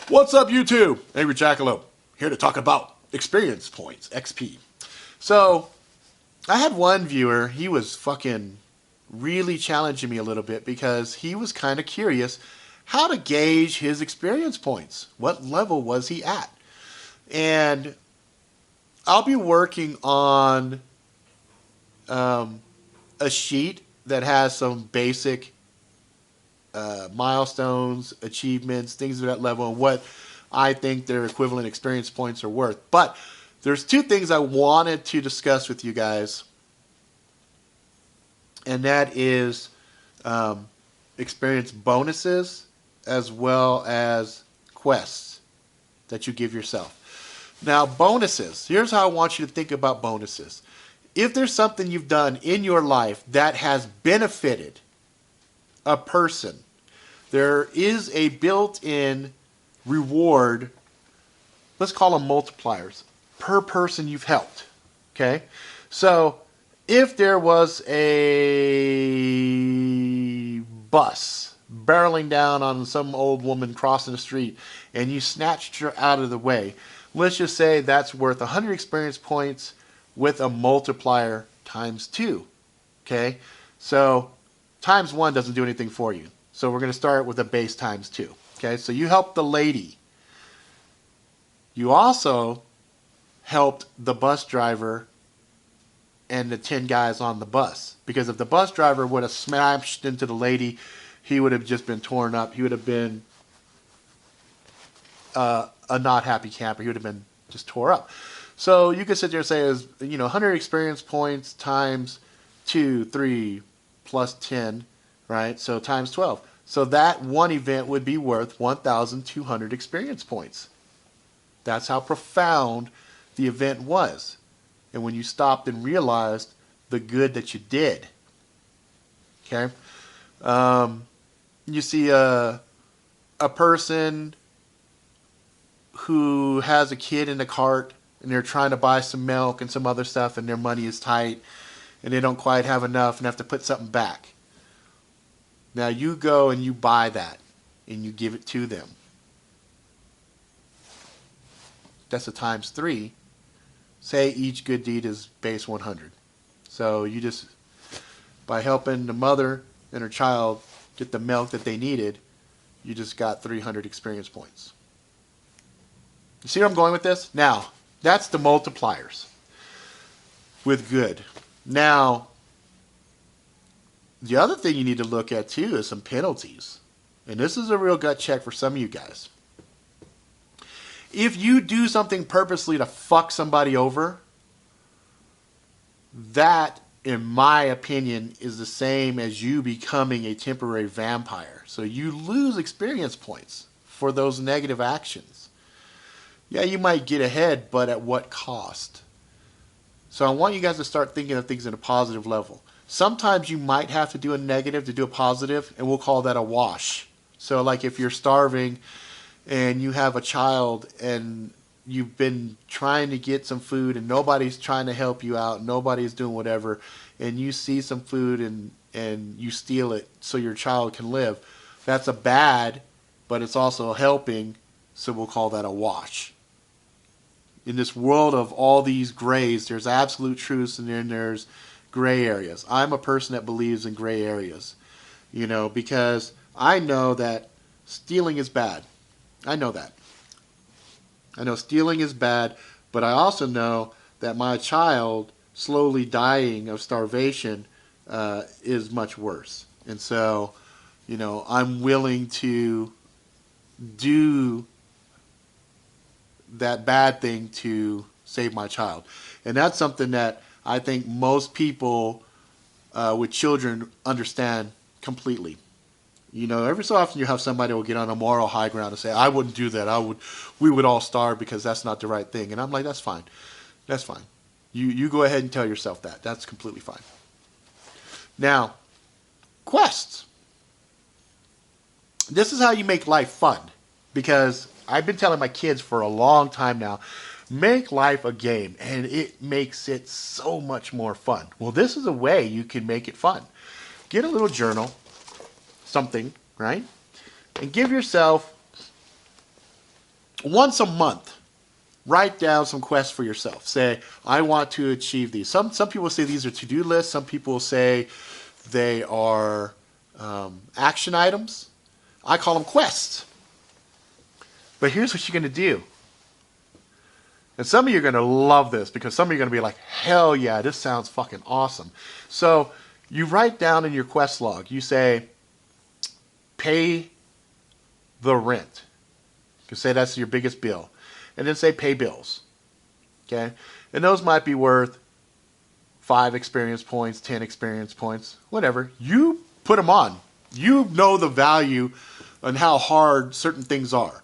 What's up, YouTube? Angry Jackalope here to talk about experience points, XP. So, I had one viewer, he was fucking really challenging me a little bit because he was kind of curious how to gauge his experience points. What level was he at? And I'll be working on a sheet that has some basic milestones, achievements, things of that level, and what I think their equivalent experience points are worth. But there's two things I wanted to discuss with you guys, and that is experience bonuses as well as quests that you give yourself. Now, bonuses. Here's how I want you to think about bonuses. If there's something you've done in your life that has benefited a person, there is a built-in reward, let's call them multipliers, per person you've helped. Okay? So, if there was a bus barreling down on some old woman crossing the street and you snatched her out of the way, let's just say that's worth 100 experience points with a multiplier times 2. Okay? So, times 1 doesn't do anything for you. So we're going to start with a base times 2. Okay, so you helped the lady. You also helped the bus driver and the 10 guys on the bus. Because if the bus driver would have smashed into the lady, he would have just been torn up. He would have been a not happy camper. He would have been just tore up. So you could sit there and say, 100 experience points times 2, 3, plus 10, right? So times 12. So that one event would be worth 1,200 experience points. That's how profound the event was. And when you stopped and realized the good that you did. Okay? You see a person who has a kid in the cart and they're trying to buy some milk and some other stuff and their money is tight and they don't quite have enough and have to put something back. Now you go and you buy that and you give it to them. That's a times 3. Say each good deed is base 100. So you just, by helping the mother and her child get the milk that they needed, you just got 300 experience points. You see where I'm going with this? Now, that's the multipliers with good. Now, the other thing you need to look at too is some penalties. And this is a real gut check for some of you guys. If you do something purposely to fuck somebody over, that, in my opinion, is the same as you becoming a temporary vampire. So you lose experience points for those negative actions. Yeah, you might get ahead, but at what cost? So I want you guys to start thinking of things in a positive level. Sometimes you might have to do a negative to do a positive, and we'll call that a wash. So like if you're starving and you have a child and you've been trying to get some food and nobody's trying to help you out, nobody's doing whatever, and you see some food and you steal it so your child can live, that's a bad, but it's also helping, so we'll call that a wash. In this world of all these grays, there's absolute truths and then there's gray areas. I'm a person that believes in gray areas, because I know that stealing is bad. I know that. I know stealing is bad, but I also know that my child slowly dying of starvation is much worse. And so, I'm willing to do that bad thing to save my child. And that's something that I think most people with children understand completely. Every so often you have somebody who will get on a moral high ground and say, I wouldn't do that. We would all starve because that's not the right thing. And I'm like, that's fine. That's fine. You go ahead and tell yourself that. That's completely fine. Now, quests. This is how you make life fun. Because I've been telling my kids for a long time now, make life a game, and it makes it so much more fun. Well, this is a way you can make it fun. Get a little journal, something, right? And give yourself once a month, write down some quests for yourself. Say, I want to achieve these. Some people say these are to-do lists. Some people say they are action items. I call them quests. But here's what you're going to do. And some of you are going to love this because some of you are going to be like, hell yeah, this sounds fucking awesome. So you write down in your quest log, you say, pay the rent. You can say that's your biggest bill. And then say pay bills. Okay? And those might be worth 5 experience points, 10 experience points, whatever. You put them on. You know the value and how hard certain things are.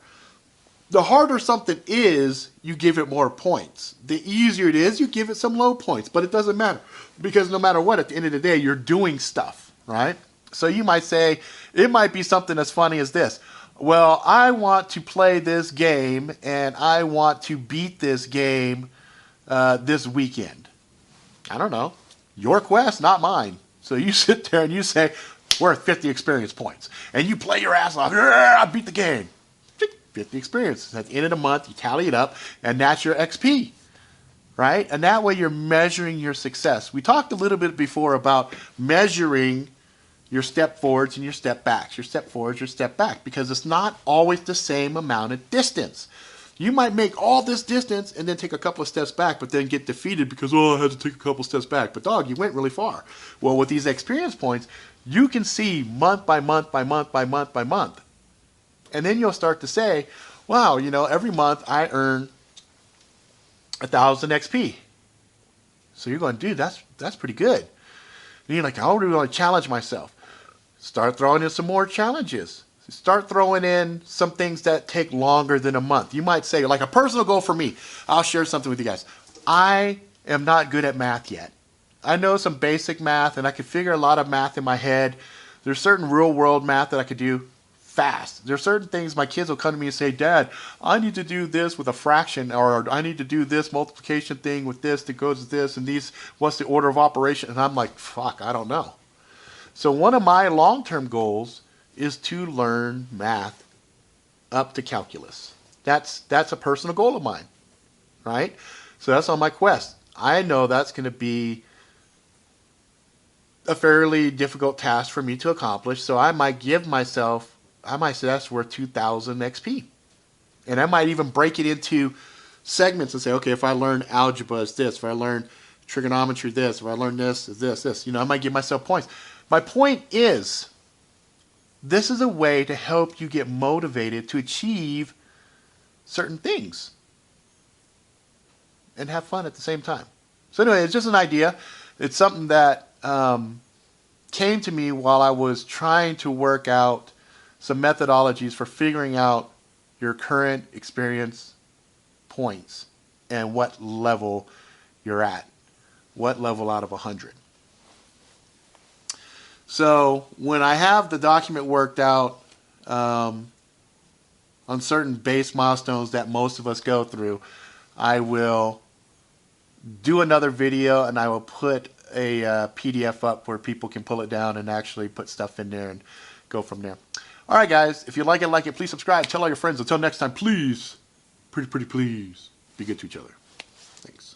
The harder something is, you give it more points. The easier it is, you give it some low points. But it doesn't matter. Because no matter what, at the end of the day, you're doing stuff, right? So you might say, it might be something as funny as this. Well, I want to play this game, and I want to beat this game this weekend. I don't know. Your quest, not mine. So you sit there and you say, worth 50 experience points. And you play your ass off. I beat the game. 50 experiences. At the end of the month, you tally it up, and that's your XP. Right? And that way you're measuring your success. We talked a little bit before about measuring your step forwards and your step backs. Your step forwards, your step back. Because it's not always the same amount of distance. You might make all this distance and then take a couple of steps back, but then get defeated because, oh, I had to take a couple steps back. But dog, you went really far. Well, with these experience points, you can see month by month by month by month by month. And then you'll start to say, wow, you know, every month I earn 1,000 XP. So you're going, dude, that's pretty good. And you're like, how do I want to challenge myself? Start throwing in some more challenges. Start throwing in some things that take longer than a month. You might say, like a personal goal for me. I'll share something with you guys. I am not good at math yet. I know some basic math, and I can figure a lot of math in my head. There's certain real-world math that I could do fast. There are certain things my kids will come to me and say, Dad, I need to do this with a fraction, or I need to do this multiplication thing with this that goes with this, and these, what's the order of operation? And I'm like, fuck, I don't know. So one of my long-term goals is to learn math up to calculus. That's a personal goal of mine, right? So that's on my quest. I know that's going to be a fairly difficult task for me to accomplish, so I might give myself, I might say that's worth 2,000 XP. And I might even break it into segments and say, okay, if I learn algebra, it's this. If I learn trigonometry, this. If I learn this, it's this. You know, I might give myself points. My point is, this is a way to help you get motivated to achieve certain things and have fun at the same time. So anyway, it's just an idea. It's something that came to me while I was trying to work out some methodologies for figuring out your current experience points and what level you're at. What level out of 100. So when I have the document worked out on certain base milestones that most of us go through, I will do another video and I will put a PDF up where people can pull it down and actually put stuff in there and go from there. All right, guys, if you like it, please subscribe. Tell all your friends. Until next time, please, pretty please, be good to each other. Thanks.